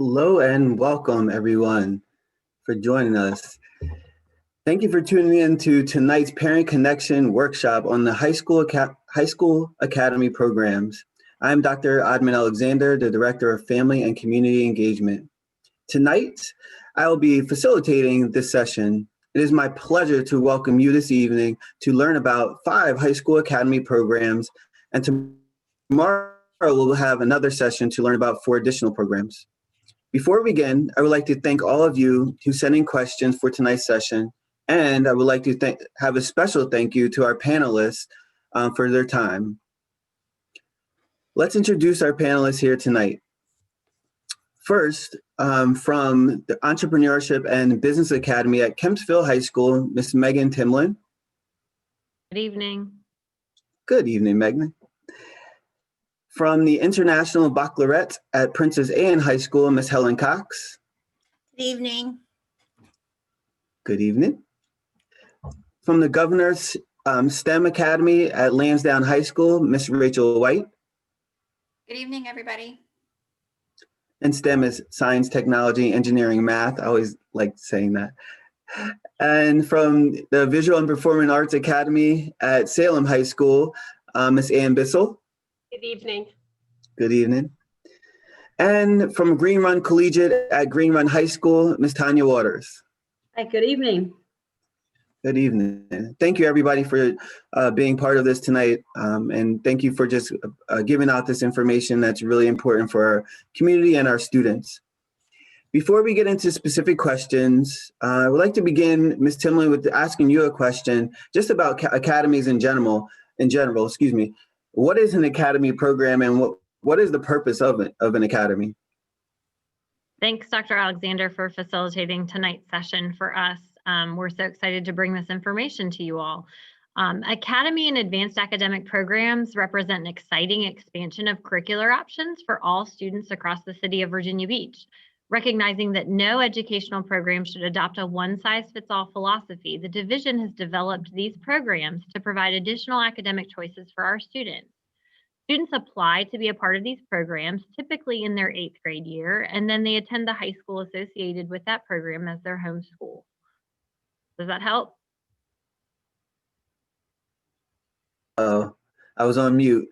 Hello and welcome everyone for joining us. Thank you for tuning in to tonight's Parent Connection workshop on the High School Academy programs. I'm Dr. Admin Alexander, the Director of Family and Community Engagement. Tonight, I will be facilitating this session. It is my pleasure to welcome you this evening to learn about 5 High School Academy programs, and tomorrow we'll have another session to learn about 4 additional programs. Before we begin, I would like to thank all of you who sent in questions for tonight's session, and I would like to have a special thank you to our panelists for their time. Let's introduce our panelists here tonight. First, from the Entrepreneurship and Business Academy at Kempsville High School, Ms. Megan Timlin. Good evening. Good evening, Megan. From the International Baccalaureate at Princess Anne High School, Ms. Helen Cox. Good evening. Good evening. From the Governor's STEM Academy at Lansdowne High School, Ms. Rachel White. Good evening, everybody. And STEM is science, technology, engineering, math. I always like saying that. And from the Visual and Performing Arts Academy at Salem High School, Ms. Ann Bissell. Good evening. Good evening. And from Green Run Collegiate at Green Run High School, Ms. Tanya Waters. Hi, good evening. Good evening. Thank you, everybody, for being part of this tonight. And thank you for just giving out this information that's really important for our community and our students. Before we get into specific questions, I would like to begin, Ms. Timlin, with asking you a question just about academies in general. What is an academy program, and what is the purpose of an academy? Thanks, Dr. Alexander, for facilitating tonight's session for us. We're so excited to bring this information to you all. Academy and advanced academic programs represent an exciting expansion of curricular options for all students across the city of Virginia Beach. Recognizing that no educational program should adopt a one-size-fits-all philosophy, the division has developed these programs to provide additional academic choices for our students. Students apply to be a part of these programs, typically in their 8th grade year, and then they attend the high school associated with that program as their home school. Does that help? Oh, I was on mute.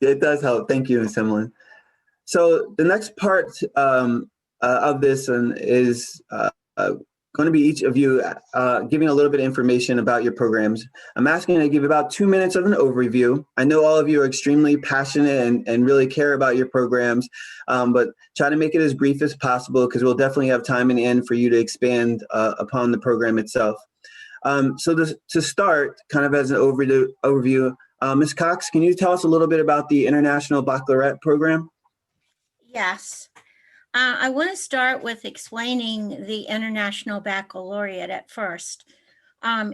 It does help. Thank you, Ms. Timlin. So the next part of this is going to be each of you giving a little bit of information about your programs. I'm asking you to give about 2 minutes of an overview. I know all of you are extremely passionate and really care about your programs, but try to make it as brief as possible because we'll definitely have time in the end for you to expand upon the program itself. So to start, kind of as an overview, Ms. Cox, can you tell us a little bit about the International Baccalaureate program? Yes. I want to start with explaining the International Baccalaureate at first.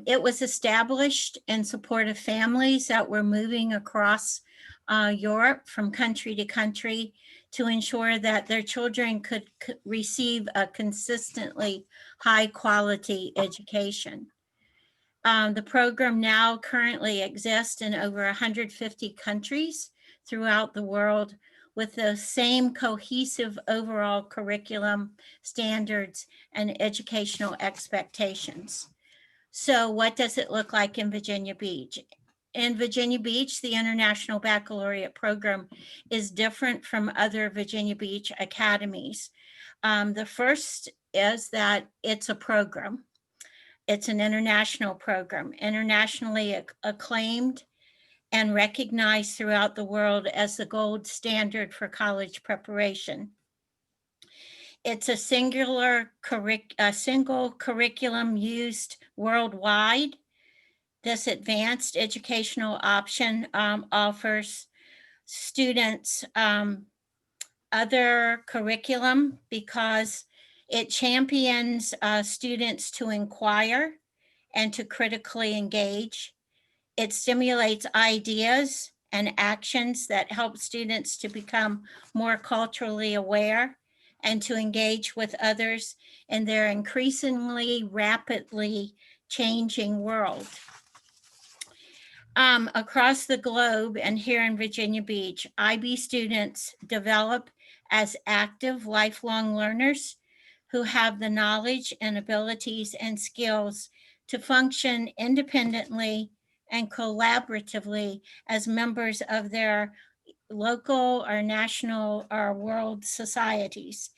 It was established in support of families that were moving across Europe from country to country to ensure that their children could receive a consistently high quality education. The program now currently exists in over 150 countries throughout the world, with the same cohesive overall curriculum, standards, and educational expectations. So what does it look like in Virginia Beach? In Virginia Beach, the International Baccalaureate program is different from other Virginia Beach academies. The first is that it's a program. It's an international program, internationally acclaimed and recognized throughout the world as the gold standard for college preparation. It's a single curriculum used worldwide. This advanced educational option offers students other curriculum because it champions students to inquire and to critically engage. It stimulates ideas and actions that help students to become more culturally aware and to engage with others in their increasingly rapidly changing world. Across the globe and here in Virginia Beach, IB students develop as active lifelong learners who have the knowledge and abilities and skills to function independently and collaboratively as members of their local or national or world societies.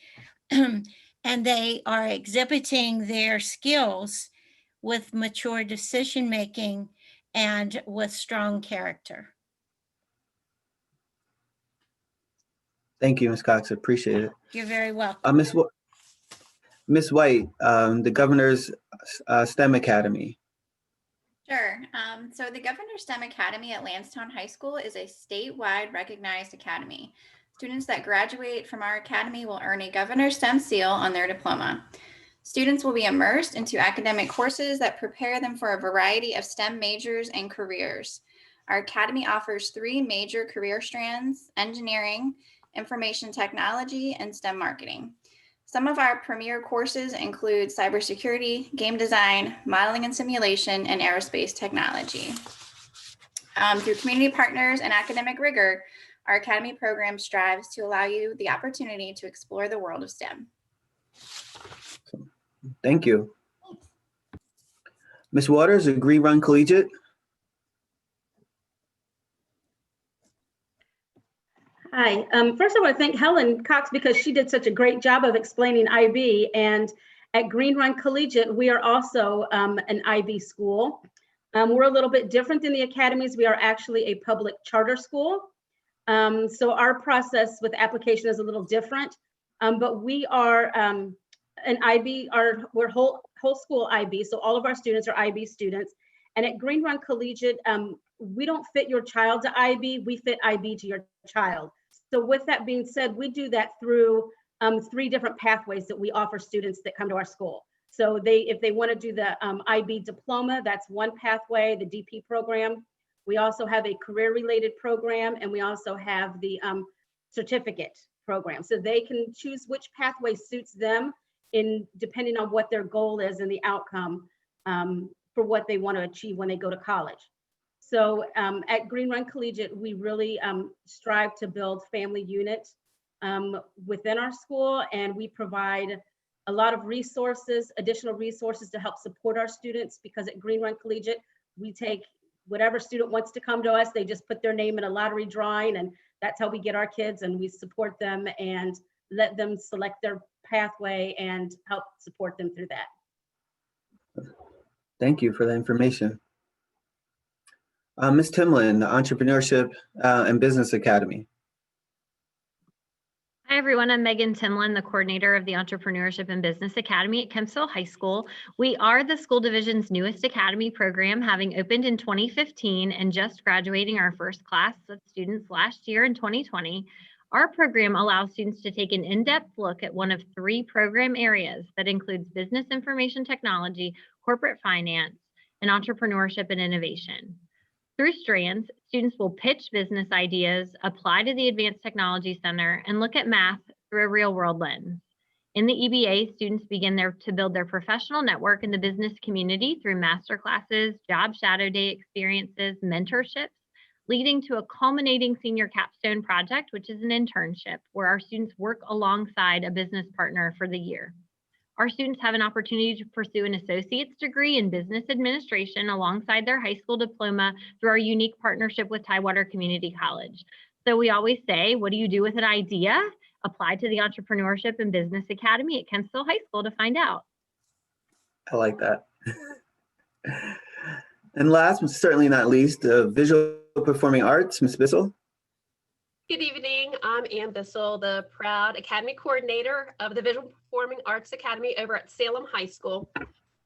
And they are exhibiting their skills with mature decision-making and with strong character. Thank you, Ms. Cox. Appreciate it. You're very welcome. Ms. White, the governor's STEM Academy. Sure. So the Governor STEM Academy at Lansdowne High School is a statewide recognized academy. Students that graduate from our academy will earn a Governor STEM seal on their diploma. Students will be immersed into academic courses that prepare them for a variety of STEM majors and careers. Our academy offers 3 major career strands: engineering, information technology, and STEM marketing. Some of our premier courses include cybersecurity, game design, modeling and simulation, and aerospace technology. Through community partners and academic rigor, our academy program strives to allow you the opportunity to explore the world of STEM. Thank you. Ms. Waters, Green Run Collegiate. Hi. First, I want to thank Helen Cox because she did such a great job of explaining IB. And at Green Run Collegiate, we are also an IB school. We're a little bit different than the academies. We are actually a public charter school. So our process with application is a little different. But we are an IB, we're whole school IB. So all of our students are IB students. And at Green Run Collegiate, we don't fit your child to IB, we fit IB to your child. So with that being said, we do that through 3 different pathways that we offer students that come to our school. So if they want to do the IB diploma, that's one pathway, the DP program. We also have a career-related program, and we also have the certificate program. So they can choose which pathway suits them depending on what their goal is and the outcome for what they want to achieve when they go to college. So at Green Run Collegiate, we really strive to build family units within our school, and we provide a lot of resources, additional resources to help support our students, because at Green Run Collegiate, we take whatever student wants to come to us, they just put their name in a lottery drawing, and that's how we get our kids, and we support them and let them select their pathway and help support them through that. Thank you for the information. Ms. Timlin, the Entrepreneurship and Business Academy. Hi, everyone. I'm Megan Timlin, the coordinator of the Entrepreneurship and Business Academy at Kempsville High School. We are the school division's newest academy program, having opened in 2015 and just graduating our first class of students last year in 2020. Our program allows students to take an in-depth look at one of 3 program areas that includes business information technology, corporate finance, and entrepreneurship and innovation. Through strands, students will pitch business ideas, apply to the Advanced Technology Center, and look at math through a real-world lens. In the EBA, students begin to build their professional network in the business community through masterclasses, job shadow day experiences, mentorships, leading to a culminating senior capstone project, which is an internship where our students work alongside a business partner for the year. Our students have an opportunity to pursue an associate's degree in business administration alongside their high school diploma through our unique partnership with Tidewater Community College. So we always say, what do you do with an idea? Apply to the Entrepreneurship and Business Academy at Kempsville High School to find out. I like that. And last, but certainly not least, Visual Performing Arts, Ms. Bissell. Good evening. I'm Ann Bissell, the proud Academy Coordinator of the Visual Performing Arts Academy over at Salem High School.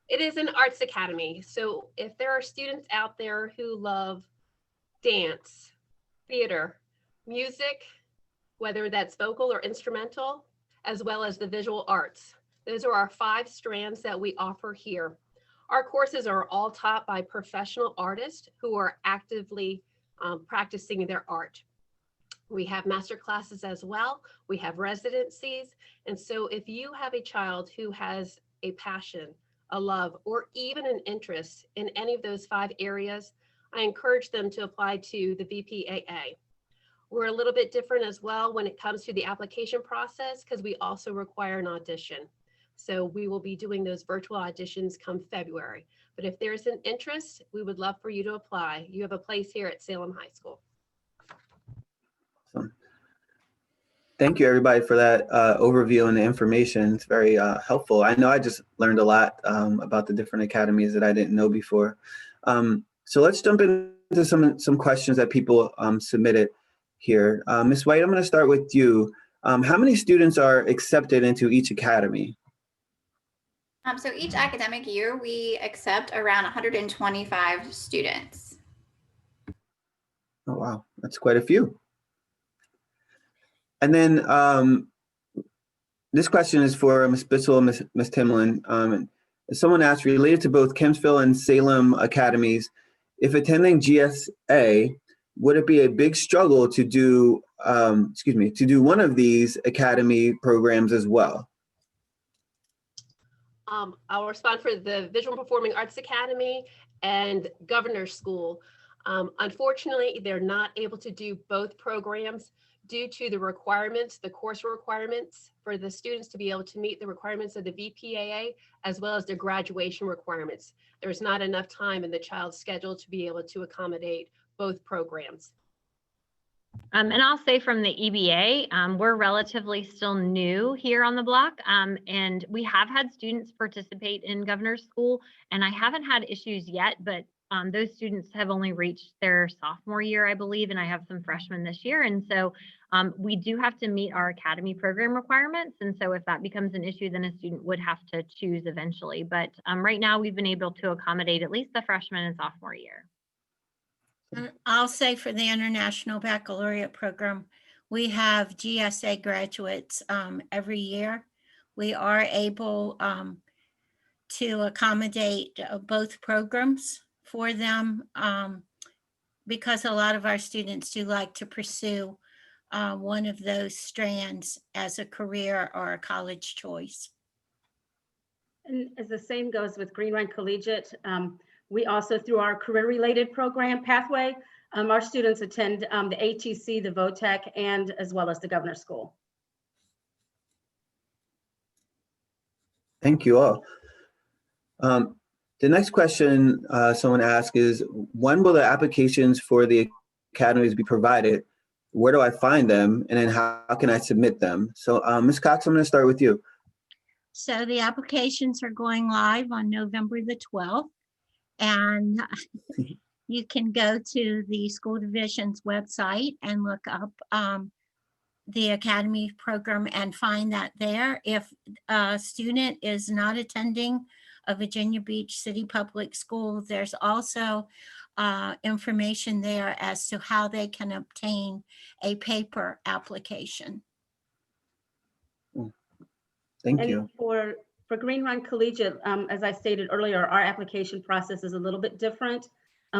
It is an arts academy, so if there are students out there who love dance, theater, music, whether that's vocal or instrumental, as well as the visual arts, those are our 5 strands that we offer here. Our courses are all taught by professional artists who are actively practicing their art. We have master classes as well. We have residencies. And so if you have a child who has a passion, a love, or even an interest in any of those 5 areas, I encourage them to apply to the VPAA. We're a little bit different as well when it comes to the application process because we also require an audition. So we will be doing those virtual auditions come February. But if there's an interest, we would love for you to apply. You have a place here at Salem High School. Awesome. Thank you, everybody, for that overview and the information. It's very helpful. I know I just learned a lot about the different academies that I didn't know before. So let's jump into some questions that people submitted here. Ms. White, I'm going to start with you. How many students are accepted into each academy? So each academic year, we accept around 125 students. Oh, wow. That's quite a few. And then this question is for Ms. Bissell and Ms. Timlin. Someone asked, related to both Kempsville and Salem academies, if attending GSA, would it be a big struggle to do, to do one of these academy programs as well? I'll respond for the Visual and Performing Arts Academy and Governor's School. Unfortunately, they're not able to do both programs due to the requirements, the course requirements for the students to be able to meet the requirements of the VPAA, as well as their graduation requirements. There's not enough time in the child's schedule to be able to accommodate both programs. And I'll say from the EBA, we're relatively still new here on the block, and we have had students participate in Governor's School, and I haven't had issues yet, but those students have only reached their sophomore year, I believe, and I have some freshmen this year. And so we do have to meet our academy program requirements. And so if that becomes an issue, then a student would have to choose eventually. But right now we've been able to accommodate at least the freshman and sophomore year. I'll say for the International Baccalaureate program, we have GSA graduates every year. We are able to accommodate both programs for them because a lot of our students do like to pursue one of those strands as a career or a college choice. And as the same goes with Green Run Collegiate, we also, through our career-related program pathway, our students attend the ATC, the VOTEC, and as well as the Governor's School. Thank you all. The next question someone asked is, when will the applications for the academies be provided? Where do I find them? And then how can I submit them? So Ms. Cox, I'm going to start with you. So the applications are going live on November the 12th. And you can go to the school division's website and look up the academy program and find that there. If a student is not attending a Virginia Beach City Public School, there's also information there as to how they can obtain a paper application. Thank And you. for Green Run Collegiate, as I stated earlier, our application process is a little bit different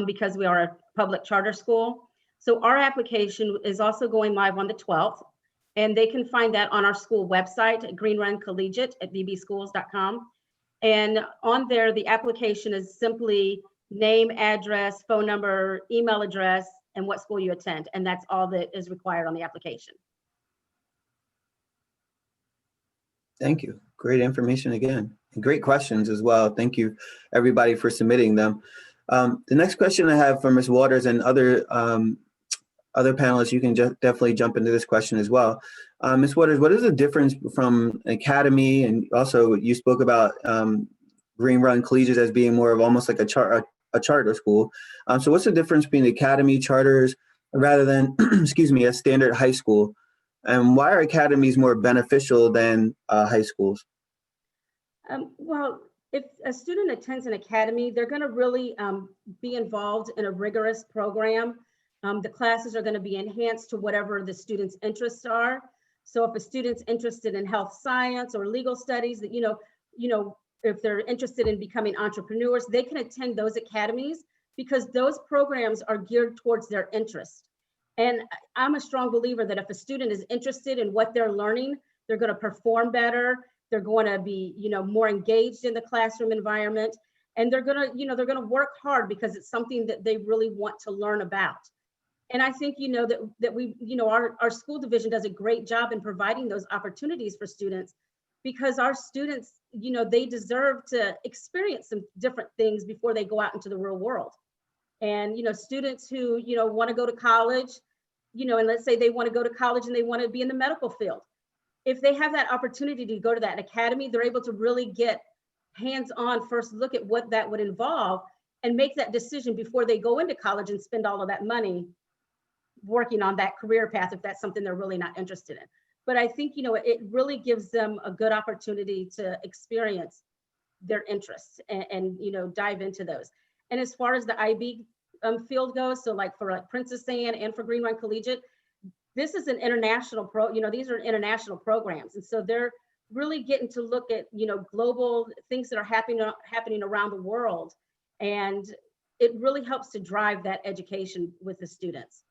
because we are a public charter school. So our application is also going live on the 12th, and they can find that on our school website at Green Run Collegiate at vbschools.com. And on there, the application is simply name, address, phone number, email address, and what school you attend. And that's all that is required on the application. Thank you. Great information again. And great questions as well. Thank you, everybody, for submitting them. The next question I have for Ms. Waters and other panelists, you can definitely jump into this question as well. Ms. Waters, what is the difference from an academy, and also you spoke about Green Run Collegiate as being more of almost like a charter school. So what's the difference between academy charters rather than, excuse me, a standard high school? And why are academies more beneficial than high schools? Well, if a student attends an academy, they're going to really be involved in a rigorous program. The classes are going to be enhanced to whatever the student's interests are. So if a student's interested in health science or legal studies, that if they're interested in becoming entrepreneurs, they can attend those academies because those programs are geared towards their interest. And I'm a strong believer that if a student is interested in what they're learning, they're going to perform better. They're going to be, more engaged in the classroom environment. and they're gonna work hard because it's something that they really want to learn about. And I think, that we, our school division does a great job in providing those opportunities for students, because our students, they deserve to experience some different things before they go out into the real world. And, students who, want to go to college, and let's say they want to go to college and they want to be in the medical field. If they have that opportunity to go to that academy, they're able to really get hands-on first look at what that would involve and make that decision before they go into college and spend all of that money working on that career path if that's something they're really not interested in. But I think, it really gives them a good opportunity to experience their interests and dive into those. And as far as the IB field goes, so like for Princess Anne and for Green Run Collegiate, this is an international these are international programs. And so they're really getting to look at, global things that are happening around the world. And it really helps to drive that education with the students.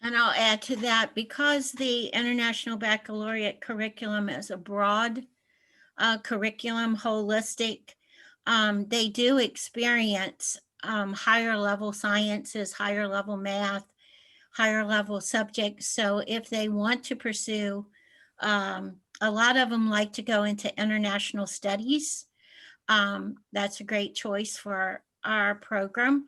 And I'll add to that, because the International Baccalaureate curriculum is a broad curriculum, holistic, they do experience higher level sciences, higher level math, higher level subjects. So if they want to pursue, a lot of them like to go into international studies. That's a great choice for our program.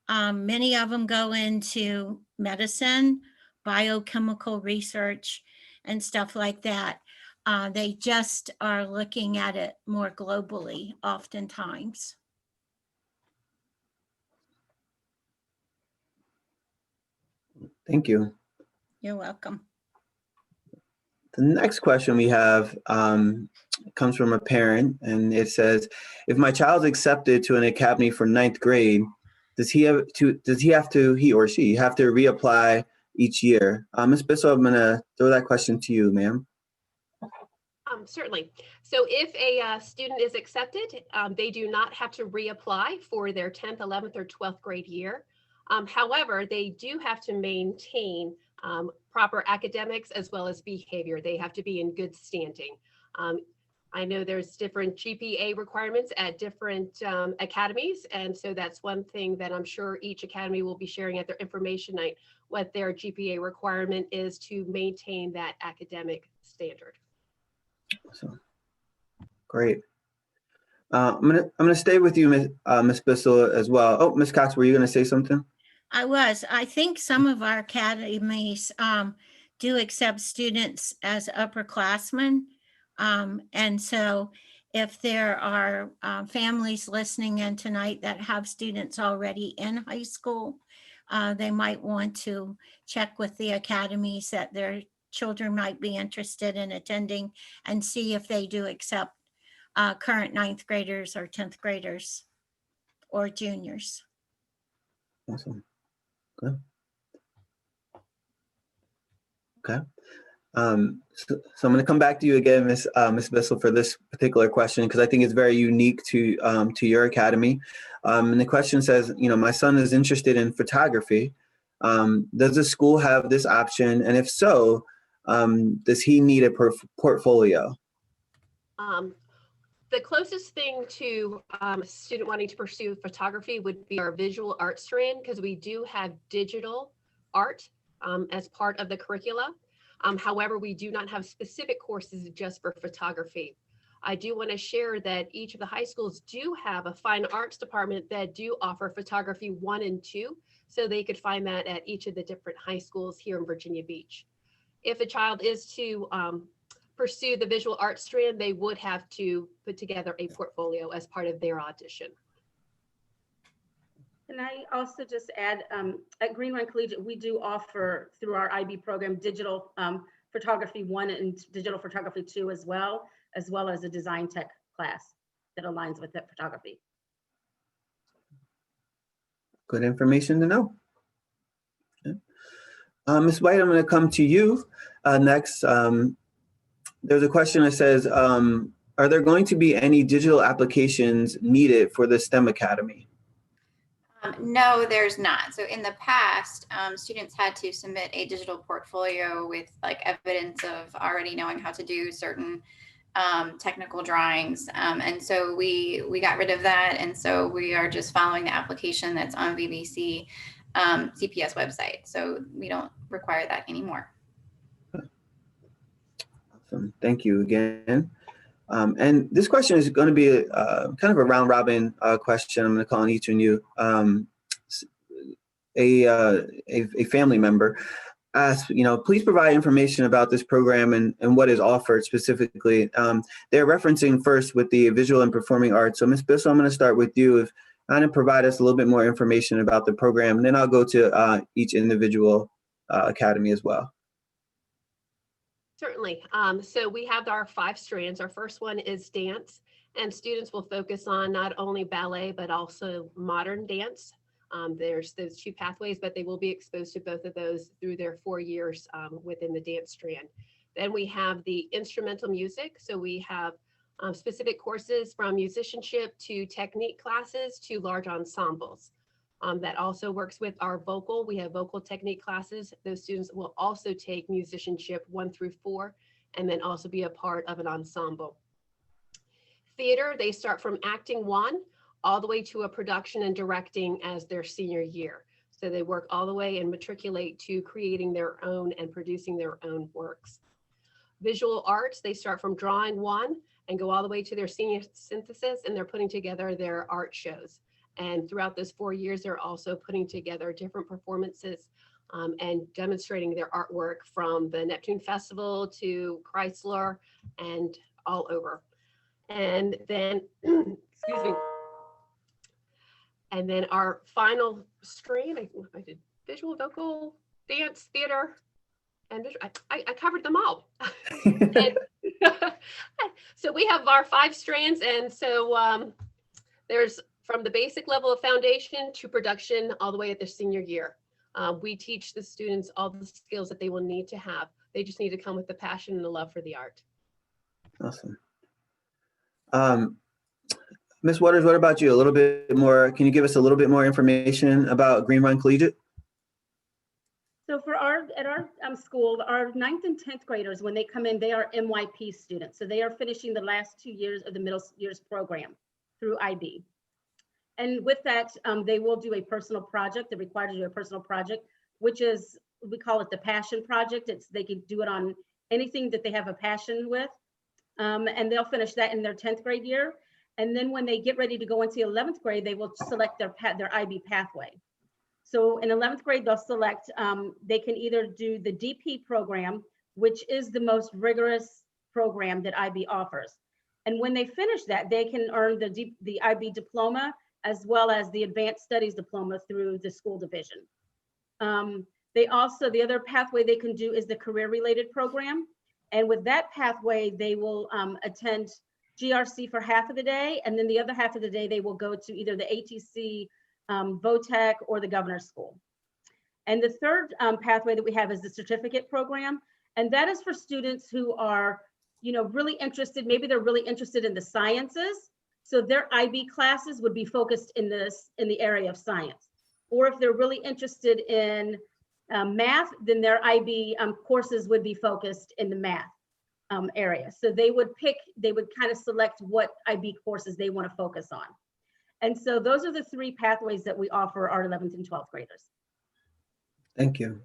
Many of them go into medicine, biochemical research, and stuff like that. They just are looking at it more globally oftentimes. Thank you. You're welcome. The next question we have comes from a parent, and it says, if my child's accepted to an academy for 9th grade, does he or she have to reapply each year? Ms. Bissell, I'm gonna throw that question to you, ma'am. Certainly. So if a student is accepted, they do not have to reapply for their 10th, 11th, or 12th grade year. However, they do have to maintain proper academics as well as behavior. They have to be in good standing. I know there's different GPA requirements at different academies. And so that's one thing that I'm sure each academy will be sharing at their information night, what their GPA requirement is to maintain that academic standard. So, great. I'm gonna stay with you, Ms. Bissell, as well. Oh, Ms. Cox, were you gonna say something? I think some of our academies do accept students as upperclassmen. And so if there are families listening in tonight that have students already in high school, they might want to check with the academies that their children might be interested in attending and see if they do accept current 9th graders or 10th graders or juniors. Awesome. Good. Okay. So I'm going to come back to you again, Ms. Bissell, for this particular question, because I think it's very unique to your academy. And the question says, my son is interested in photography. Does the school have this option? And if so, does he need a portfolio? The closest thing to a student wanting to pursue photography would be our visual arts strand, because we do have digital art as part of the curricula. However, we do not have specific courses just for photography. I do want to share that each of the high schools do have a fine arts department that do offer photography 1 and 2. So they could find that at each of the different high schools here in Virginia Beach. If a child is to pursue the visual arts strand, they would have to put together a portfolio as part of their audition. Can I also just add, at Green Run Collegiate, we do offer through our IB program digital photography 1 and digital photography 2 as well as a design tech class that aligns with that photography. Good information to know. Okay. Ms. White, I'm going to come to you next. There's a question that says, are there going to be any digital applications needed for the STEM Academy? No, there's not. So in the past, students had to submit a digital portfolio with like evidence of already knowing how to do certain technical drawings. And so we got rid of that. And so we are just following the application that's on VBC CPS website. So we don't require that anymore. Awesome. Thank you again. And this question is going to be kind of a round robin question. I'm going to call on each of you. A family member asked, please provide information about this program and what is offered specifically. They're referencing first with the visual and performing arts. So Ms. Bissell, I'm going to start with you. If kind of provide us a little bit more information about the program, and then I'll go to each individual academy as well. Certainly. So we have our 5 strands. Our first one is dance, and students will focus on not only ballet, but also modern dance. There's those 2 pathways, but they will be exposed to both of those through their 4 years within the dance strand. Then we have the instrumental music. So we have specific courses from musicianship to technique classes to large ensembles. That also works with our vocal. We have vocal technique classes. Those students will also take musicianship 1 through 4, and then also be a part of an ensemble. Theater, they start from acting 1 all the way to a production and directing as their senior year. So they work all the way and matriculate to creating their own and producing their own works. Visual arts, they start from drawing 1 and go all the way to their senior synthesis, and they're putting together their art shows. And throughout those 4 years, they're also putting together different performances and demonstrating their artwork from the Neptune Festival to Chrysler and all over. And then, excuse me. And then our final stream, I did visual, vocal, dance, theater, and visual. I covered them all. And, so we have our 5 strands. And so there's from the basic level of foundation to production all the way at their senior year. We teach the students all the skills that they will need to have. They just need to come with the passion and the love for the art. Awesome. Ms. Waters, what about you? A little bit more, can you give us a little bit more information about Green Run Collegiate? So for at our school, our 9th and 10th graders, when they come in, they are MYP students. So they are finishing the last 2 years of the middle years program through IB. And with that, they will do a personal project. They're required to do a personal project, which is, we call it the passion project. They can do it on anything that they have a passion with. And they'll finish that in their 10th grade year. And then when they get ready to go into 11th grade, they will select their IB pathway. So in 11th grade, they'll select, they can either do the DP program, which is the most rigorous program that IB offers. And when they finish that, they can earn the IB diploma, as well as the advanced studies diploma through the school division. The other pathway they can do is the career related program. And with that pathway, they will attend GRC for half of the day. And then the other half of the day, they will go to either the ATC, VOTEC, or the governor's school. And the third pathway that we have is the certificate program. And that is for students who are, really interested. Maybe they're really interested in the sciences. So their IB classes would be focused in the area of science. Or if they're really interested in math, then their IB courses would be focused in the math area. So they would kind of select what IB courses they want to focus on. And so those are the 3 pathways that we offer our 11th and 12th graders. Thank you.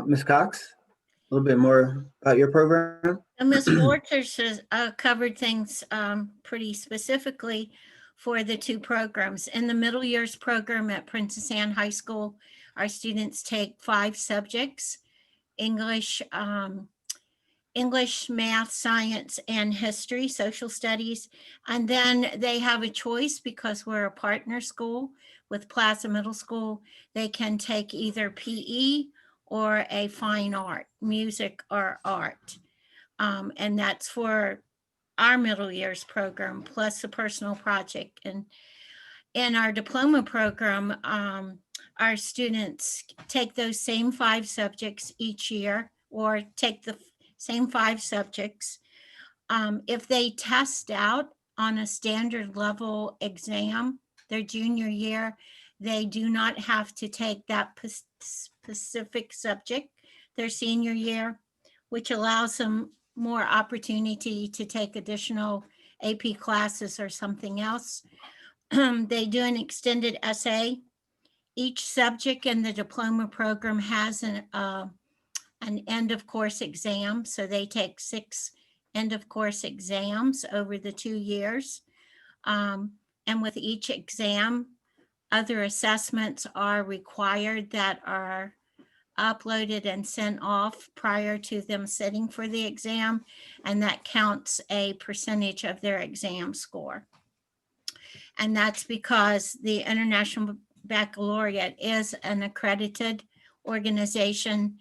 Ms. Cox, a little bit more about your program. Ms. Waters has covered things pretty specifically for the 2 programs. In the middle years program at Princess Anne High School, our students take 5 subjects: English, math, science, and history, social studies. And then they have a choice, because we're a partner school with Plaza Middle School. They can take either PE or a fine art, music or art. And that's for our middle years program, plus a personal project. And in our diploma program, our students take those same 5 subjects each year, or take the same 5 subjects. If they test out on a standard level exam their junior year, they do not have to take that specific subject their senior year, which allows them more opportunity to take additional AP classes or something else. They do an extended essay. Each subject in the diploma program has an end of course exam. So they take 6 end of course exams over the 2 years. And with each exam, other assessments are required that are uploaded and sent off prior to them sitting for the exam, and that counts a percentage of their exam score. And that's because the International Baccalaureate is an accredited organization,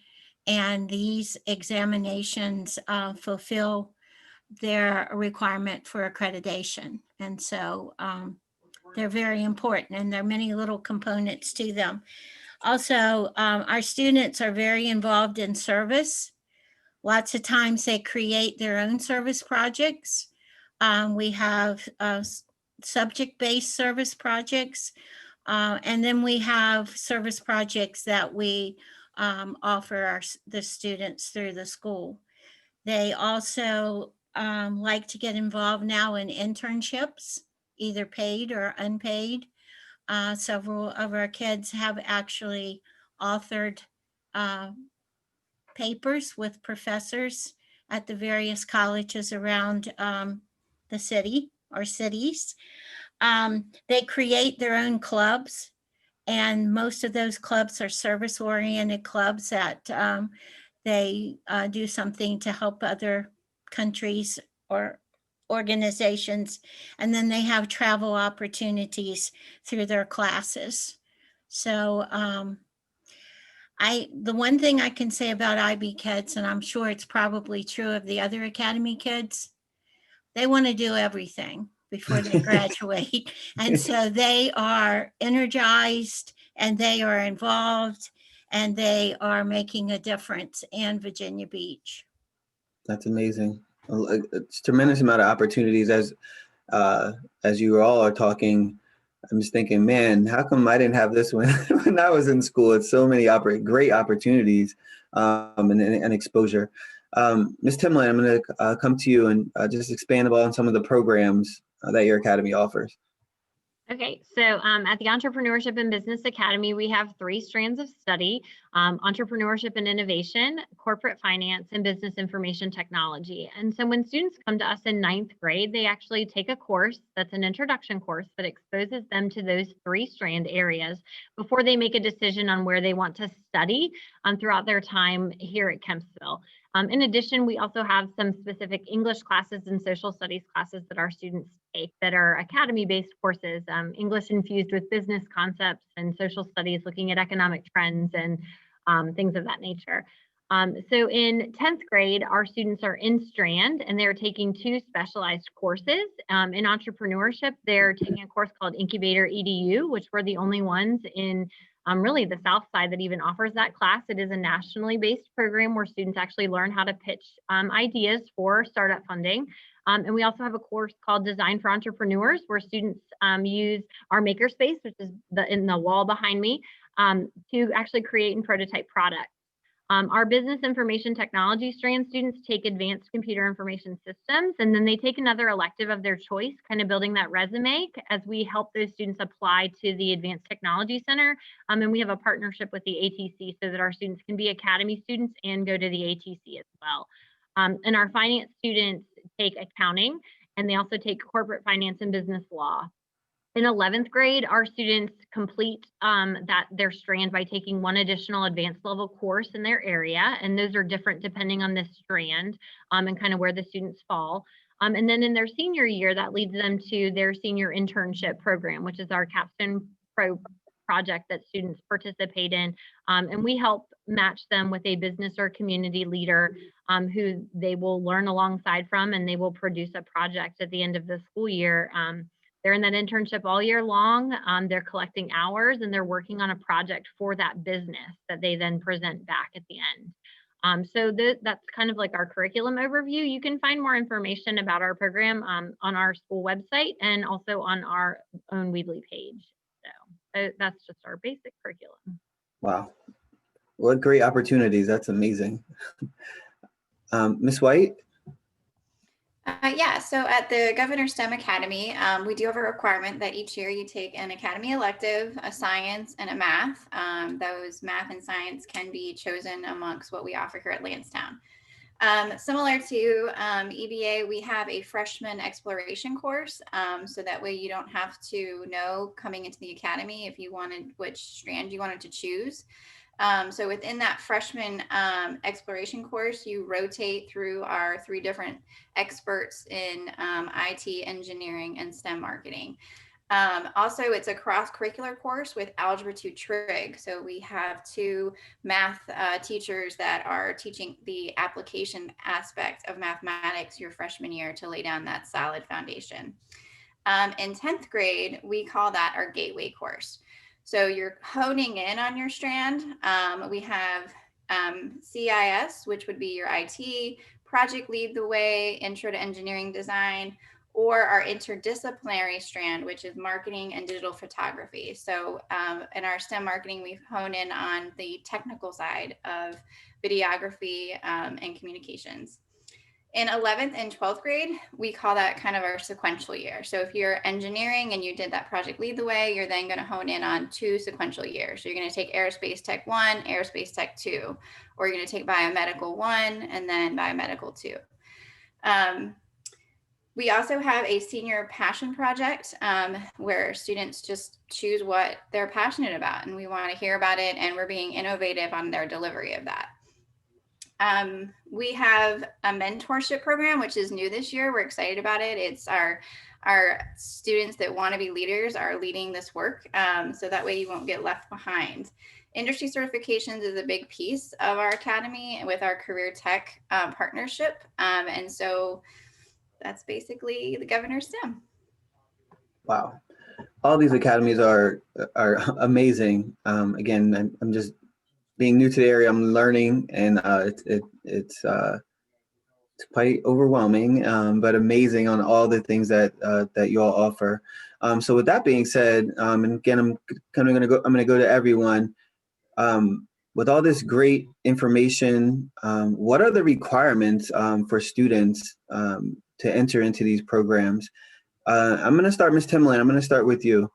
and these examinations fulfill their requirement for accreditation. And so they're very important, and there are many little components to them. Also, our students are very involved in service. Lots of times they create their own service projects. We have subject-based service projects, and then we have service projects that we offer the students through the school. They also like to get involved now in internships, either paid or unpaid. Several of our kids have actually authored papers with professors at the various colleges around the city or cities. They create their own clubs, and most of those clubs are service-oriented clubs that they do something to help other countries or organizations, and then they have travel opportunities through their classes. So the one thing I can say about IB kids, and I'm sure it's probably true of the other Academy kids, they want to do everything before they graduate. And so they are energized and they are involved and they are making a difference in Virginia Beach. That's amazing. It's a tremendous amount of opportunities. As you all are talking, I'm just thinking, man, how come I didn't have this when I was in school? It's so many great opportunities and exposure. Ms. Timlin, I'm going to come to you and just expand on some of the programs that your academy offers. Okay, so at the Entrepreneurship and Business Academy, we have 3 strands of study: entrepreneurship and innovation, corporate finance, and business information technology. And so when students come to us in 9th grade, they actually take a course that's an introduction course that exposes them to those 3 strand areas before they make a decision on where they want to study throughout their time here at Kempsville. In addition, we also have some specific English classes and social studies classes that our students take that are academy-based courses, English infused with business concepts and social studies looking at economic trends and things of that nature. So in 10th grade, our students are in Strand and they're taking 2 specialized courses. In entrepreneurship, they're taking a course called Incubator EDU, which we're the only ones in really the South Side that even offers that class. It is a nationally based program where students actually learn how to pitch ideas for startup funding. And we also have a course called Design for Entrepreneurs, where students use our makerspace, which is in the wall behind me, to actually create and prototype products. Our business information technology strand students take advanced computer information systems, and then they take another elective of their choice, kind of building that resume as we help those students apply to the Advanced Technology Center. And we have a partnership with the ATC so that our students can be Academy students and go to the ATC as well. And our finance students take accounting, and they also take corporate finance and business law. In 11th grade, our students complete their strand by taking 1 additional advanced level course in their area, and those are different depending on the strand and kind of where the students fall. And then in their senior year, that leads them to their senior internship program, which is our capstone project that students participate in. And we help match them with a business or community leader who they will learn alongside from, and they will produce a project at the end of the school year. They're in that internship all year long. They're collecting hours and they're working on a project for that business that they then present back at the end. So that's kind of like our curriculum overview. You can find more information about our program on our school website and also on our own Weebly page. So that's just our basic curriculum. Wow, what great opportunities. That's amazing. Ms. White? Yeah, so at the Governor STEM Academy, we do have a requirement that each year you take an academy elective, a science, and a math. Those math and science can be chosen amongst what we offer here at Lansdowne. Similar to EBA, we have a freshman exploration course, so that way you don't have to know coming into the academy if you wanted which strand you wanted to choose. So within that freshman exploration course, you rotate through our 3 different experts in IT, engineering, and STEM marketing. Also, it's a cross-curricular course with Algebra 2 Trig. So we have 2 math teachers that are teaching the application aspect of mathematics your freshman year to lay down that solid foundation. In 10th grade, we call that our gateway course. So you're honing in on your strand. We have CIS, which would be your IT, Project Lead the Way, Intro to Engineering Design, or our interdisciplinary strand, which is marketing and digital photography. So in our STEM marketing, we've honed in on the technical side of videography and communications. In 11th and 12th grade, we call that kind of our sequential year. So if you're engineering and you did that Project Lead the Way, you're then going to hone in on 2 sequential years. So you're going to take Aerospace Tech 1, Aerospace Tech 2, or you're going to take Biomedical 1 and then Biomedical 2. We also have a senior passion project where students just choose what they're passionate about, and we want to hear about it, and we're being innovative on their delivery of that. We have a mentorship program, which is new this year. We're excited about it. It's our students that want to be leaders are leading this work. So that way you won't get left behind. Industry certifications is a big piece of our academy with our career tech partnership. And so that's basically the Governor STEM. Wow. All these academies are amazing. Again, I'm just being new to the area, I'm learning, and it's quite overwhelming, but amazing on all the things that you all offer. So with that being said, and again, I'm going to go to everyone. With all this great information, what are the requirements for students to enter into these programs? I'm going to start, Ms. Timlin. I'm going to start with you.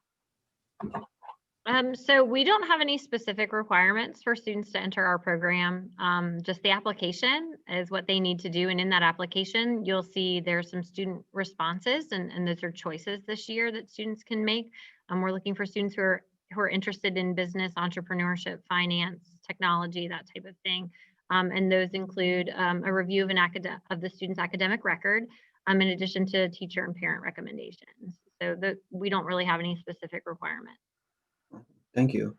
So we don't have any specific requirements for students to enter our program. Just the application is what they need to do. And in that application, you'll see there's some student responses, and those are choices this year that students can make. We're looking for students who are interested in business, entrepreneurship, finance, technology, that type of thing. And those include a review of the student's academic record, in addition to teacher and parent recommendations. So we don't really have any specific requirements. Thank you.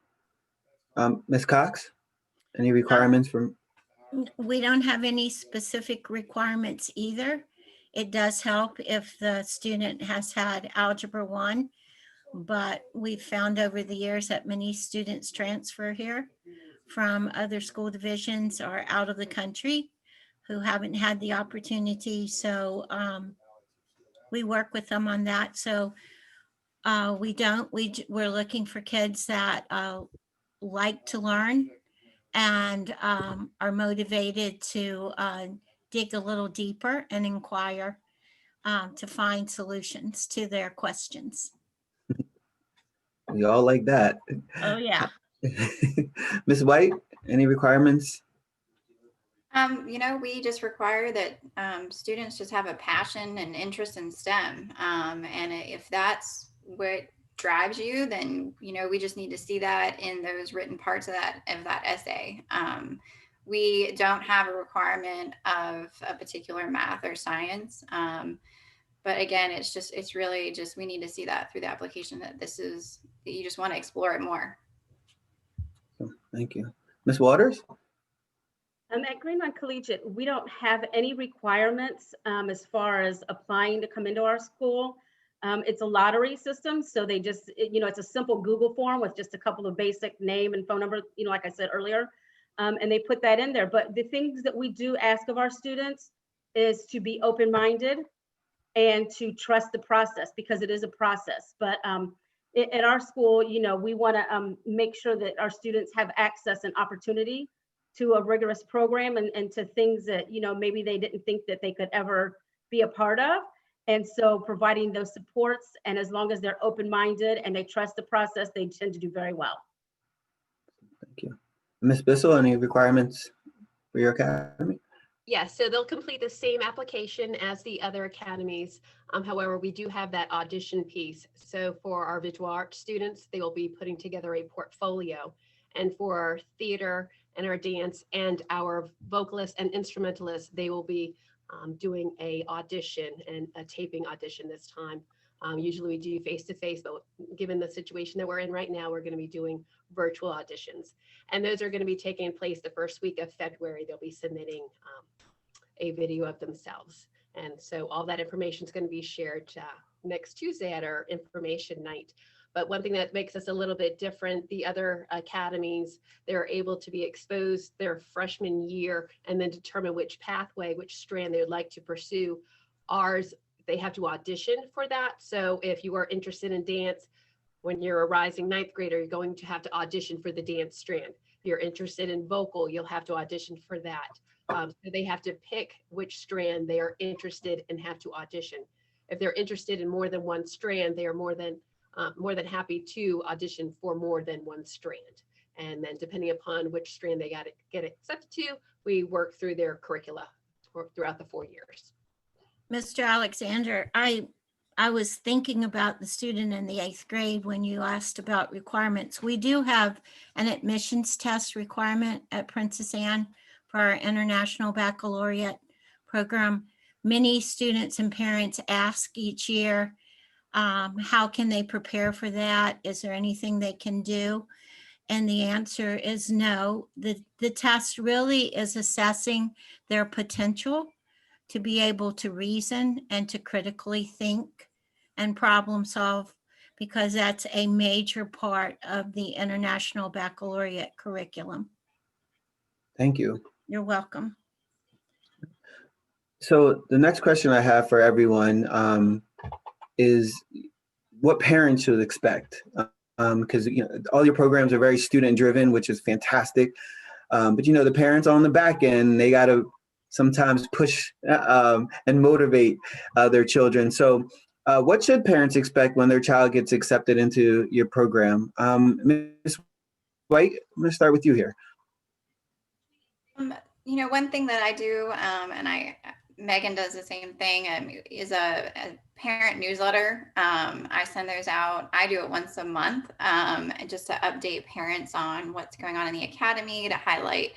Ms. Cox, any requirements from? We don't have any specific requirements either. It does help if the student has had Algebra 1, but we've found over the years that many students transfer here from other school divisions or out of the country who haven't had the opportunity. So we work with them on that. So we're looking for kids that like to learn and are motivated to dig a little deeper and inquire to find solutions to their questions. We all like that. Oh, yeah. Ms. White, any requirements? We just require that students just have a passion and interest in STEM. And if that's what drives you, then, we just need to see that in those written parts of that essay. We don't have a requirement of a particular math or science. But again, it's really just, we need to see that through the application that you just want to explore it more. Thank you. Ms. Waters? At Green Run Collegiate, we don't have any requirements as far as applying to come into our school. It's a lottery system, so they just, it's a simple Google form with just a couple of basic name and phone number, like I said earlier, and they put that in there. But the things that we do ask of our students is to be open-minded and to trust the process, because it is a process. But at our school, we want to make sure that our students have access and opportunity to a rigorous program and to things that, maybe they didn't think that they could ever be a part of. And so providing those supports, and as long as they're open-minded and they trust the process, they tend to do very well. Thank you. Ms. Bissell, any requirements for your academy? Yes, so they'll complete the same application as the other academies. However, we do have that audition piece. So for our visual arts students, they will be putting together a portfolio. And for our theater and our dance and our vocalists and instrumentalists, they will be doing a audition and a taping audition this time. Usually we do face-to-face, but given the situation that we're in right now, we're going to be doing virtual auditions. And those are going to be taking place the first week of February. They'll be submitting a video of themselves. And so all that information is going to be shared next Tuesday at our information night. But one thing that makes us a little bit different, the other academies, they're able to be exposed their freshman year and then determine which pathway, which strand they would like to pursue. Ours, they have to audition for that. So if you are interested in dance, when you're a rising ninth grader, you're going to have to audition for the dance strand. If you're interested in vocal, you'll have to audition for that. So they have to pick which strand they are interested and have to audition. If they're interested in more than one strand, they are more than happy to audition for more than one strand. And then depending upon which strand they get accepted to, we work through their curricula throughout the 4 years. Mr. Alexander, I was thinking about the student in the 8th grade when you asked about requirements. We do have an admissions test requirement at Princess Anne for our International Baccalaureate program. Many students and parents ask each year, how can they prepare for that? Is there anything they can do? And the answer is no. The test really is assessing their potential to be able to reason and to critically think and problem solve, because that's a major part of the International Baccalaureate curriculum. Thank you. You're welcome. So the next question I have for everyone is what parents should expect, because all your programs are very student driven, which is fantastic. But the parents on the back end, they got to sometimes push and motivate their children. So what should parents expect when their child gets accepted into your program? Ms. White, I'm going to start with you here. One thing that I do, and Megan does the same thing, is a parent newsletter. I send those out. I do it once a month, just to update parents on what's going on in the academy, to highlight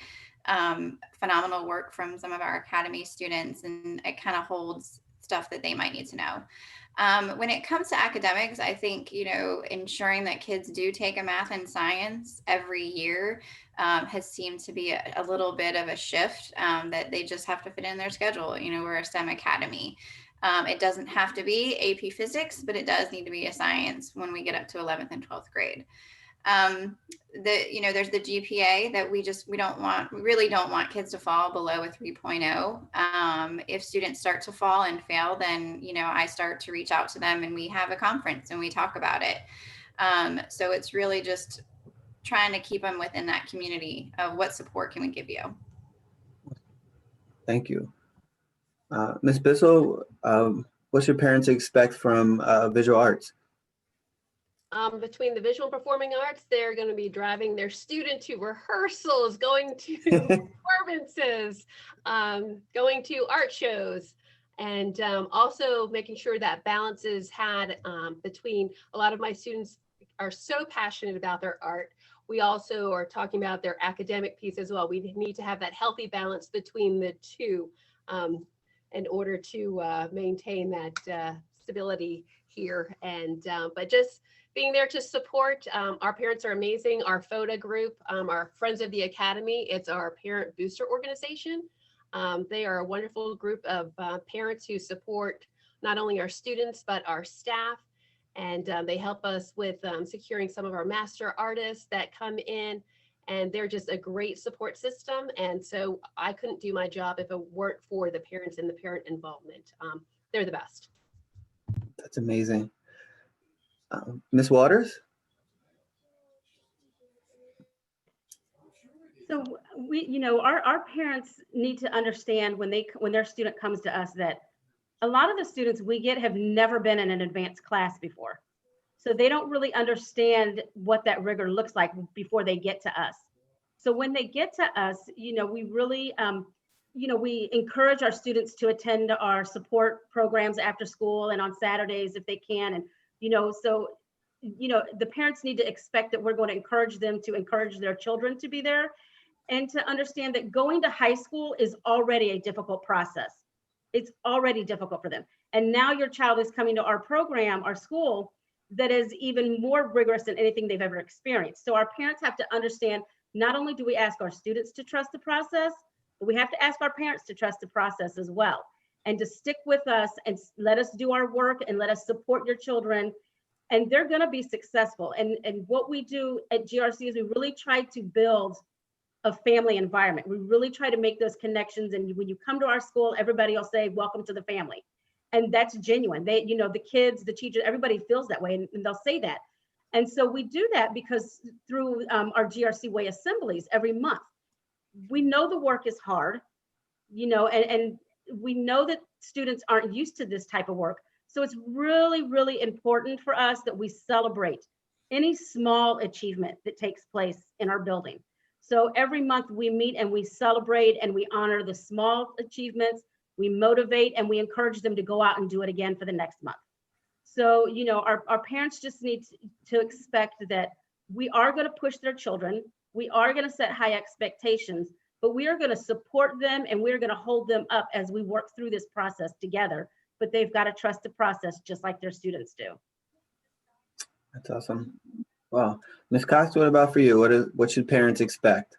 phenomenal work from some of our academy students, and it kind of holds stuff that they might need to know. When it comes to academics, I think, ensuring that kids do take a math and science every year has seemed to be a little bit of a shift, that they just have to fit in their schedule. We're a STEM academy. It doesn't have to be AP Physics, but it does need to be a science when we get up to 11th and 12th grade. There's the GPA that we really don't want kids to fall below a 3.0. If students start to fall and fail, then, I start to reach out to them and we have a conference and we talk about it. So it's really just trying to keep them within that community of what support can we give you. Thank you. Ms. Bissell, what should parents expect from visual arts? Between the visual and performing arts, they're going to be driving their student to rehearsals, going to performances, going to art shows, and also making sure that balance is had between, a lot of my students are so passionate about their art. We also are talking about their academic piece as well. We need to have that healthy balance between the two in order to maintain that stability here. And but just being there to support. Our parents are amazing. Our FOTA group, our Friends of the Academy, it's our parent booster organization. They are a wonderful group of parents who support not only our students, but our staff. And they help us with securing some of our master artists that come in. And they're just a great support system. And so I couldn't do my job if it weren't for the parents and the parent involvement. They're the best. That's amazing. Ms. Waters? So we, our parents need to understand when their student comes to us that a lot of the students we get have never been in an advanced class before. So they don't really understand what that rigor looks like before they get to us. So when they get to us, we really, we encourage our students to attend our support programs after school and on Saturdays if they can. And, the parents need to expect that we're going to encourage them to encourage their children to be there, and to understand that going to high school is already a difficult process. It's already difficult for them. And now your child is coming to our program, our school, that is even more rigorous than anything they've ever experienced. So our parents have to understand, not only do we ask our students to trust the process, but we have to ask our parents to trust the process as well, and to stick with us and let us do our work and let us support your children, and they're going to be successful. And what we do at GRC is we really try to build a family environment. We really try to make those connections. And when you come to our school, everybody will say, welcome to the family. And that's genuine. They, the kids, the teachers, everybody feels that way, and they'll say that. And so we do that because through our GRC Way assemblies every month, we know the work is hard, and we know that students aren't used to this type of work. So it's really, really important for us that we celebrate any small achievement that takes place in our building. So every month we meet and we celebrate and we honor the small achievements, we motivate, and we encourage them to go out and do it again for the next month. So, our parents just need to expect that we are going to push their children. We are going to set high expectations, but we are going to support them and we're going to hold them up as we work through this process together. But they've got to trust the process just like their students do. That's awesome. Wow. Ms. Cox, what about for you? What should parents expect?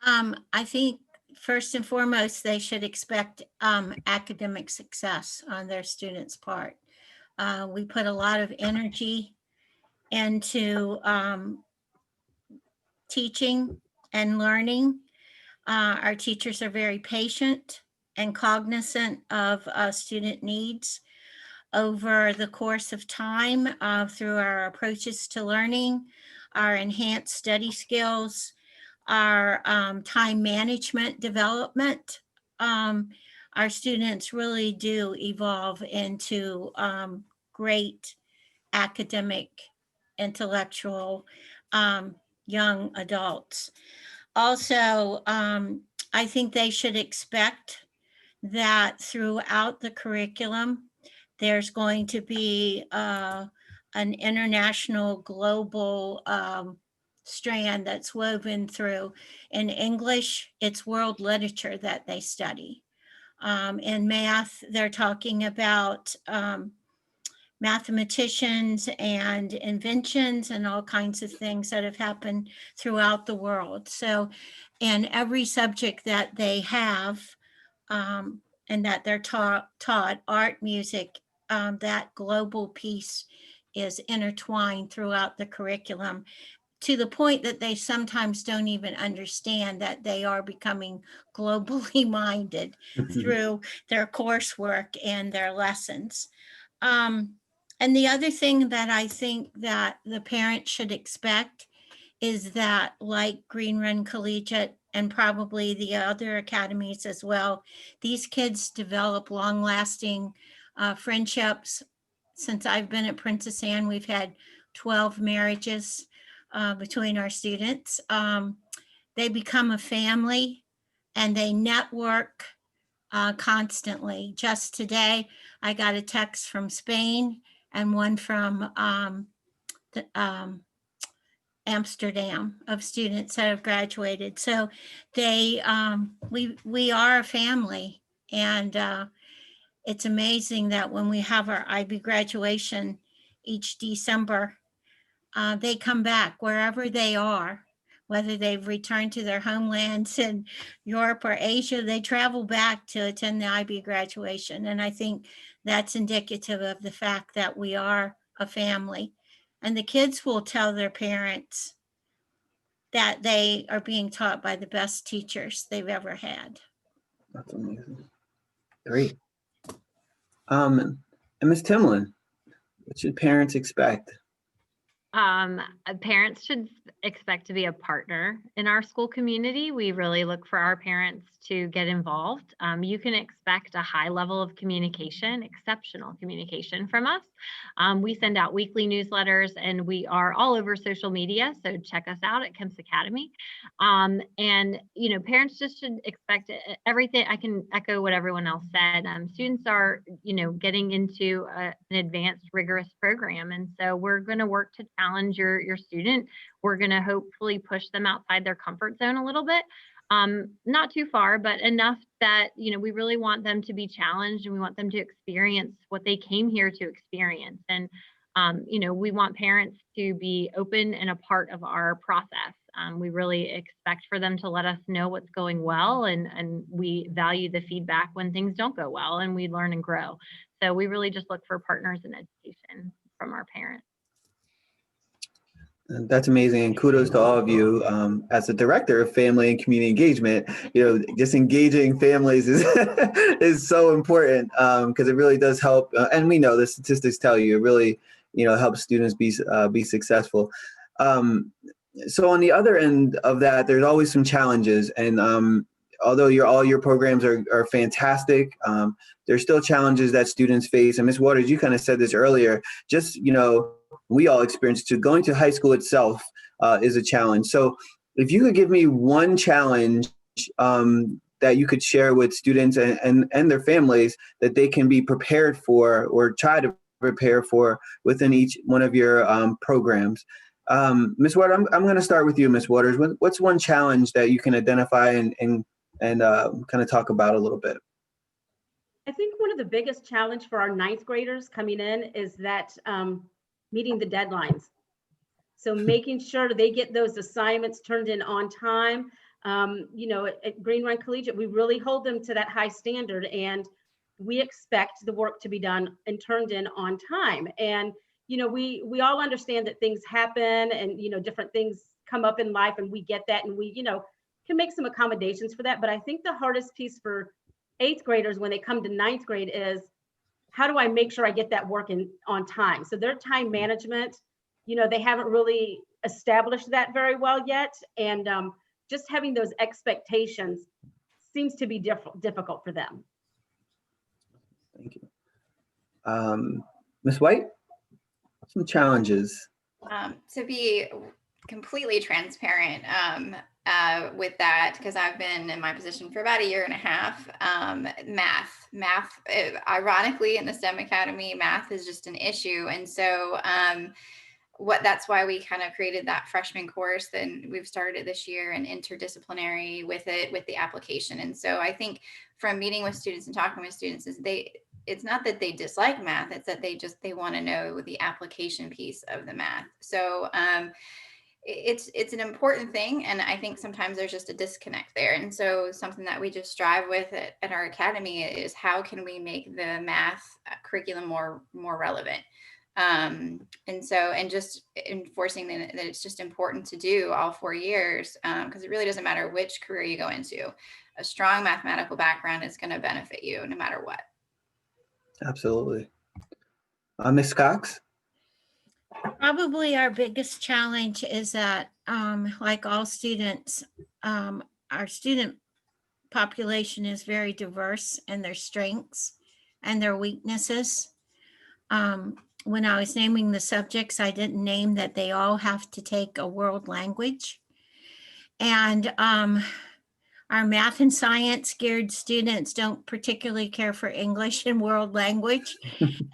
I think first and foremost, they should expect academic success on their students' part. We put a lot of energy into teaching and learning. Our teachers are very patient and cognizant of student needs over the course of time through our approaches to learning, our enhanced study skills, our time management development. Our students really do evolve into great academic, intellectual young adults. Also, I think they should expect that throughout the curriculum, there's going to be an international global strand that's woven through. In English, it's world literature that they study. In math, they're talking about mathematicians and inventions and all kinds of things that have happened throughout the world. So in every subject that they have and that they're taught, art, music, that global piece is intertwined throughout the curriculum, to the point that they sometimes don't even understand that they are becoming globally minded through their coursework and their lessons. And the other thing that I think that the parents should expect is that, like Green Run Collegiate and probably the other academies as well, these kids develop long-lasting friendships. Since I've been at Princess Anne, we've had 12 marriages between our students. They become a family and they network constantly. Just today, I got a text from Spain and one from Amsterdam of students that have graduated. So they, we are a family, and it's amazing that when we have our IB graduation each December, they come back wherever they are, whether they've returned to their homelands in Europe or Asia, they travel back to attend the IB graduation. And I think that's indicative of the fact that we are a family. And the kids will tell their parents that they are being taught by the best teachers they've ever had. That's amazing. Great. And Ms. Timlin, what should parents expect? Parents should expect to be a partner in our school community. We really look for our parents to get involved. You can expect a high level of communication, exceptional communication from us. We send out weekly newsletters and we are all over social media. So check us out at KEMS Academy. And, parents just should expect everything. I can echo what everyone else said. Students are, getting into an advanced rigorous program. And so we're going to work to challenge your student. We're going to hopefully push them outside their comfort zone a little bit. Not too far, but enough that, we really want them to be challenged and we want them to experience what they came here to experience. And, we want parents to be open and a part of our process. We really expect for them to let us know what's going well, and we value the feedback when things don't go well, and we learn and grow. So we really just look for partners in education from our parents. That's amazing, and kudos to all of you. As the director of family and community engagement, just engaging families is is so important because it really does help. And we know the statistics tell you it really, helps students be successful. So on the other end of that, there's always some challenges, and although all your programs are fantastic, there's still challenges that students face. And Ms. Waters, you kind of said this earlier. Just we all experience too. Going to high school itself is a challenge. So if you could give me one challenge that you could share with students and their families that they can be prepared for or try to prepare for within each one of your programs. Ms. Waters, I'm going to start with you, Ms. Waters. What's one challenge that you can identify and kind of talk about a little bit? I think one of the biggest challenge for our ninth graders coming in is that meeting the deadlines. So making sure they get those assignments turned in on time. At Green Run Collegiate, we really hold them to that high standard, and we expect the work to be done and turned in on time. And we all understand that things happen and different things come up in life, and we get that, and we can make some accommodations for that. But I think the hardest piece for eighth graders when they come to ninth grade is, how do I make sure I get that work in on time? So their time management, they haven't really established that very well yet. And just having those expectations seems to be difficult for them. Thank you. Ms. White, some challenges. To be completely transparent with that, because I've been in my position for about a year and a half, math, ironically in the STEM Academy, math is just an issue. And so that's why we kind of created that freshman course. Then we've started this year and interdisciplinary with the application. And so I think from meeting with students and talking with students it's not that they dislike math, it's that they want to know the application piece of the math. So it's an important thing. And I think sometimes there's just a disconnect there. And so something that we just strive with at our academy is, how can we make the math curriculum more relevant? And just enforcing that it's just important to do all 4 years, because it really doesn't matter which career you go into. A strong mathematical background is going to benefit you no matter what. Absolutely. Ms. Cox? Probably our biggest challenge is that, like all students, our student population is very diverse in their strengths and their weaknesses. When I was naming the subjects, I didn't name that they all have to take a world language. And our math and science geared students don't particularly care for English and world language.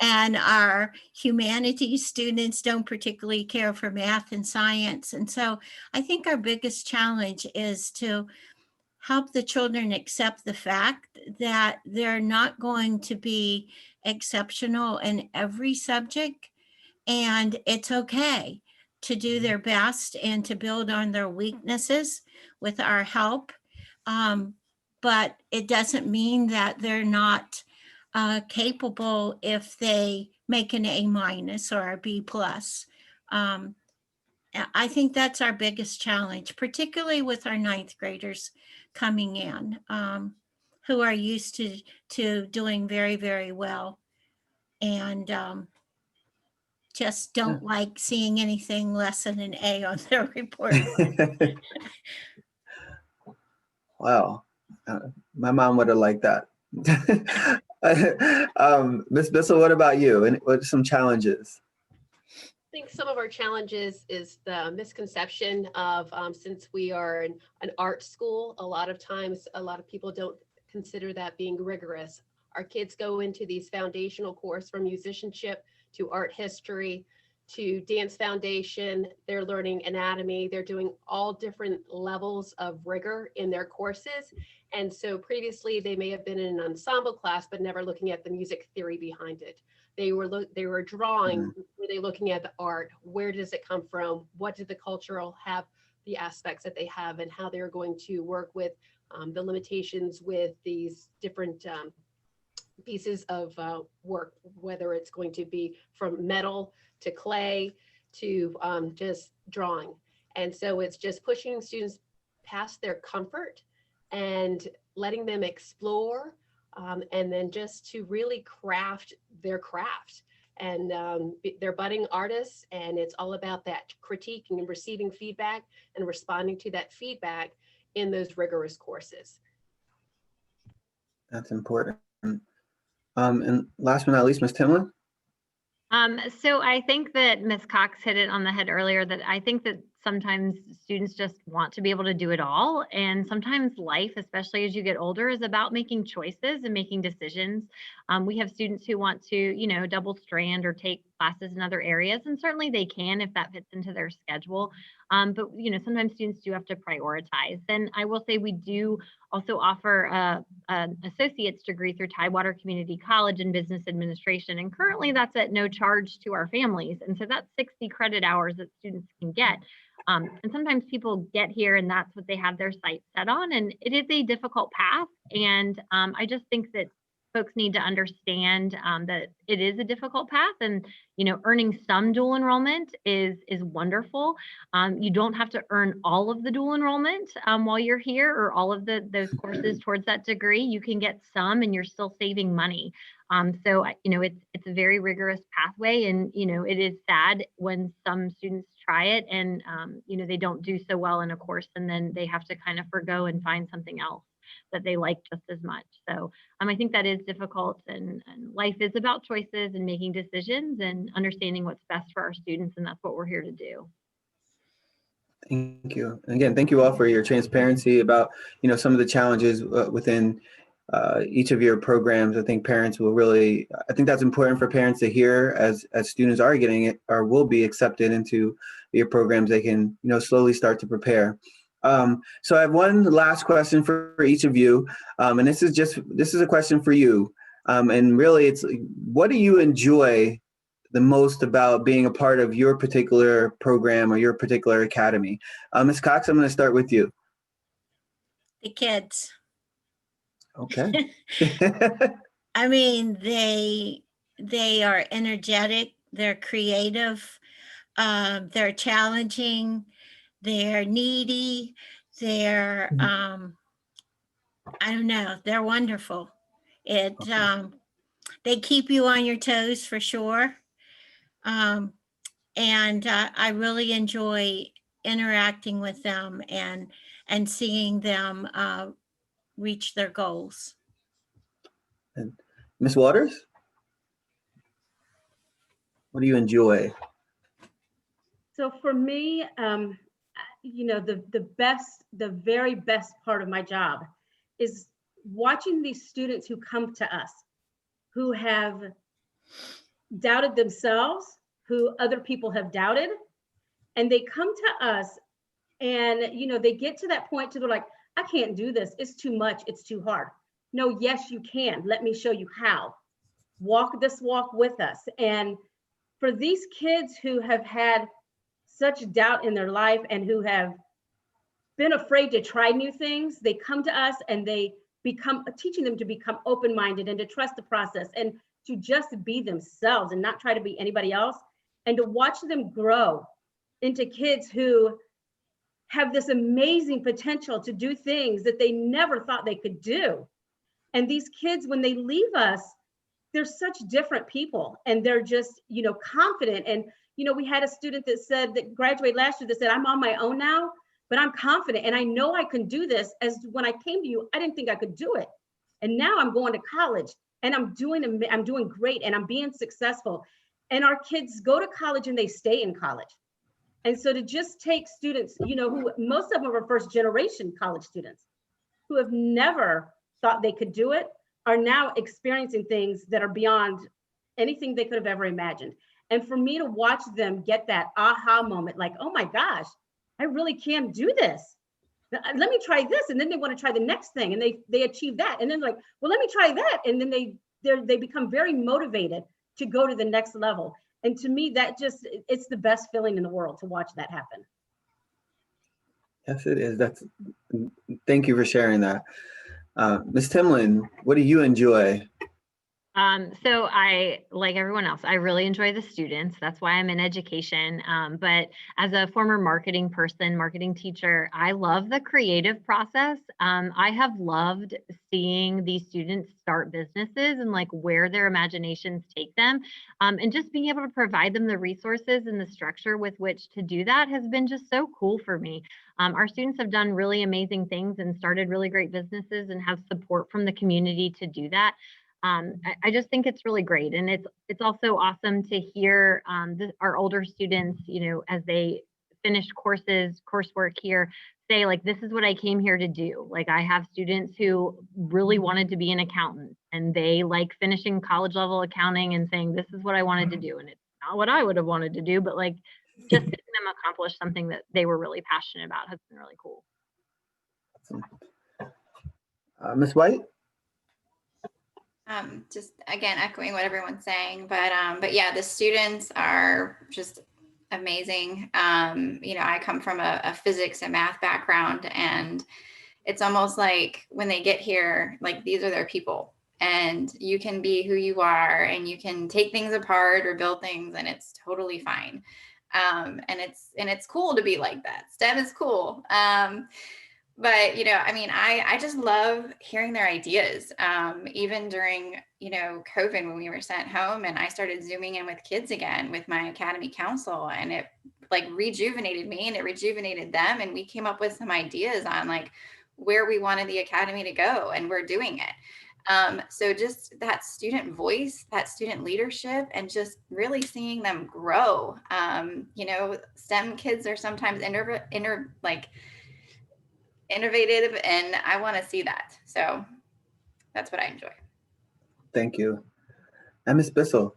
And our humanities students don't particularly care for math and science. And so I think our biggest challenge is to help the children accept the fact that they're not going to be exceptional in every subject. And it's okay to do their best and to build on their weaknesses with our help. But it doesn't mean that they're not capable if they make an A- or a B+. I think that's our biggest challenge, particularly with our ninth graders coming in, who are used to doing very, very well. And just don't like seeing anything less than an A on their report. Wow. My mom would have liked that. Ms. Bissell, what about you? And what are some challenges? I think some of our challenges is the misconception of since we are an art school, a lot of times a lot of people don't consider that being rigorous. Our kids go into these foundational courses from musicianship to art history to dance foundation. They're learning anatomy. They're doing all different levels of rigor in their courses. And so previously they may have been in an ensemble class, but never looking at the music theory behind it. They were drawing, were they looking at the art? Where does it come from? What did the cultural have, the aspects that they have, and how they're going to work with the limitations with these different pieces of work, whether it's going to be from metal to clay to just drawing. And so it's just pushing students past their comfort and letting them explore, and then just to really craft their craft. And they're budding artists, and it's all about that critique and receiving feedback and responding to that feedback in those rigorous courses. That's important. And last but not least, Ms. Timlin? So I think that Ms. Cox hit it on the head earlier, that I think that sometimes students just want to be able to do it all. And sometimes life, especially as you get older, is about making choices and making decisions. We have students who want to, you know, double strand or take classes in other areas, and certainly they can if that fits into their schedule. But, you know, sometimes students do have to prioritize. And I will say we do also offer an associate's degree through Tidewater Community College in business administration. And currently that's at no charge to our families. And so that's 60 credit hours that students can get. And sometimes people get here and that's what they have their sights set on. And it is a difficult path. And I just think that folks need to understand that it is a difficult path, and you know, earning some dual enrollment is wonderful. You don't have to earn all of the dual enrollment while you're here, or all of those courses towards that degree. You can get some, and you're still saving money. So you know, it's a very rigorous pathway, and you know, it is sad when some students try it and you know, they don't do so well in a course, and then they have to kind of forgo and find something else that they like just as much. So I think that is difficult, and life is about choices and making decisions and understanding what's best for our students, and that's what we're here to do. Thank you. And again, thank you all for your transparency about, you know, some of the challenges within each of your programs. I think parents will really, I think that's important for parents to hear as students are getting it or will be accepted into your programs. They can, you know, slowly start to prepare. So I have one last question for each of you. And this is a question for you. And really it's, what do you enjoy the most about being a part of your particular program or your particular academy? Ms. Cox, I'm going to start with you. The kids. Okay. I mean, they are energetic, they're creative, they're challenging, they're needy, they're, I don't know, they're wonderful. They keep you on your toes for sure. And I really enjoy interacting with them and seeing them reach their goals. And Ms. Waters, what do you enjoy? So for me, you know, the very best part of my job is watching these students who come to us, who have doubted themselves, who other people have doubted, and they come to us and, you know, they get to that point to they're like, I can't do this. It's too much. It's too hard. No, yes, you can. Let me show you how. Walk this walk with us. And for these kids who have had such doubt in their life and who have been afraid to try new things, they come to us and they become teaching them to become open-minded and to trust the process and to just be themselves and not try to be anybody else, and to watch them grow into kids who have this amazing potential to do things that they never thought they could do. And these kids, when they leave us, they're such different people, and they're just, you know, confident. And, you know, we had a student that said, that graduated last year, that said, I'm on my own now, but I'm confident and I know I can do this. As when I came to you, I didn't think I could do it. And now I'm going to college and I'm doing great and I'm being successful. And our kids go to college and they stay in college. And so to just take students, you know, who most of them are first generation college students who have never thought they could do it, are now experiencing things that are beyond anything they could have ever imagined. And for me to watch them get that aha moment, like, oh my gosh, I really can do this. Let me try this. And then they want to try the next thing and they achieve that. And then like, well, let me try that. And then they become very motivated to go to the next level. And to me, that just, it's the best feeling in the world to watch that happen. Yes, it is. Thank you for sharing that. Ms. Timlin, what do you enjoy? So I, like everyone else, I really enjoy the students. That's why I'm in education. But as a former marketing person, marketing teacher, I love the creative process. I have loved seeing these students start businesses and like where their imaginations take them. And just being able to provide them the resources and the structure with which to do that has been just so cool for me. Our students have done really amazing things and started really great businesses and have support from the community to do that. I just think it's really great. And it's also awesome to hear our older students, you know, as they finish coursework here, say like, this is what I came here to do. Like I have students who really wanted to be an accountant and they like finishing college level accounting and saying, this is what I wanted to do. And it's not what I would have wanted to do, but like just seeing them accomplish something that they were really passionate about has been really cool. Ms. White? Just again, echoing what everyone's saying, but yeah, the students are just amazing. You know, I come from a physics and math background, and it's almost like when they get here, like these are their people, and you can be who you are, and you can take things apart or build things, and it's totally fine. And it's cool to be like that. STEM is cool. But, you know, I mean, I just love hearing their ideas. Even during, you know, COVID, when we were sent home and I started Zooming in with kids again with my Academy Council, and it like rejuvenated me and it rejuvenated them. And we came up with some ideas on like where we wanted the Academy to go, and we're doing it. So just that student voice, that student leadership, and just really seeing them grow. You know, STEM kids are sometimes innovative, and I want to see that. So that's what I enjoy. Thank you. And Ms. Bissell?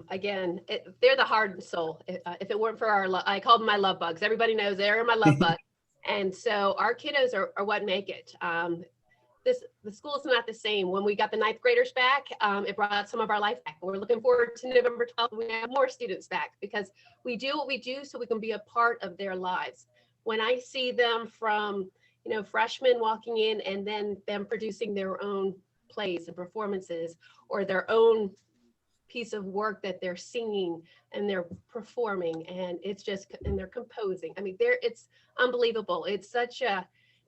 Again, they're the heart and soul. If it weren't for I call them my love bugs. Everybody knows they're my love bugs. And so our kiddos are what make it. The school is not the same. When we got the 9th graders back, it brought some of our life back. We're looking forward to November 12th. We have more students back because we do what we do so we can be a part of their lives. When I see them from, you know, freshmen walking in and then them producing their own plays and performances or their own piece of work that they're singing and they're performing, and they're composing. I mean, it's unbelievable. It's such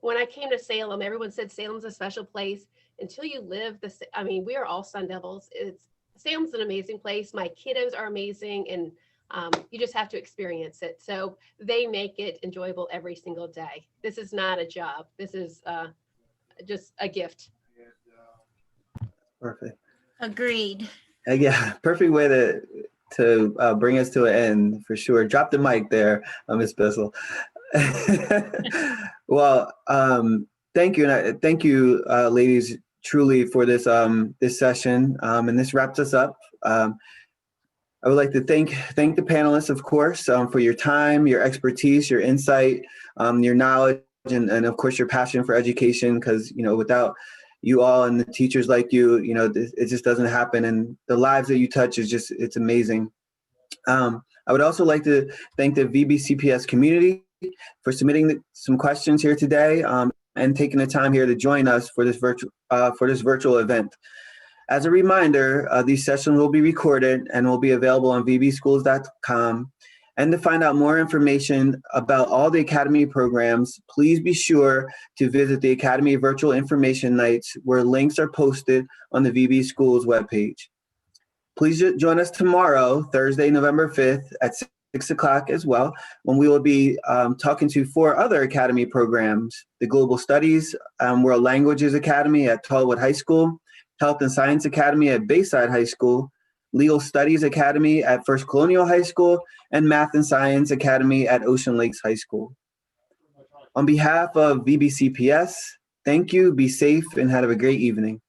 when I came to Salem, everyone said Salem's a special place. Until you live I mean, we are all Sun Devils. Salem's an amazing place. My kiddos are amazing, and you just have to experience it. So they make it enjoyable every single day. This is not a job. This is just a gift. Perfect. Agreed. Yeah, perfect way to bring us to an end for sure. Drop the mic there, Ms. Bissell. Well, thank you, and thank you, ladies, truly for this this session, and this wraps us up. I would like to thank the panelists, of course, for your time, your expertise, your insight, your knowledge, and of course your passion for education. Because you know, without you all and the teachers like you, you know, it just doesn't happen. And the lives that you touch it's amazing. I would also like to thank the VBCPS community for submitting some questions here today and taking the time here to join us for this virtual event. As a reminder, these sessions will be recorded and will be available on vbschools.com. And to find out more information about all the Academy programs, please be sure to visit the Academy Virtual Information Nights, where links are posted on the VB Schools webpage. Please join us tomorrow, Thursday, November 5th at 6 o'clock as well, when we will be talking to 4 other Academy programs: the Global Studies World Languages Academy at Tallwood High School, Health and Science Academy at Bayside High School, Legal Studies Academy at First Colonial High School, and Math and Science Academy at Ocean Lakes High School. On behalf of VBCPS, thank you, be safe, and have a great evening.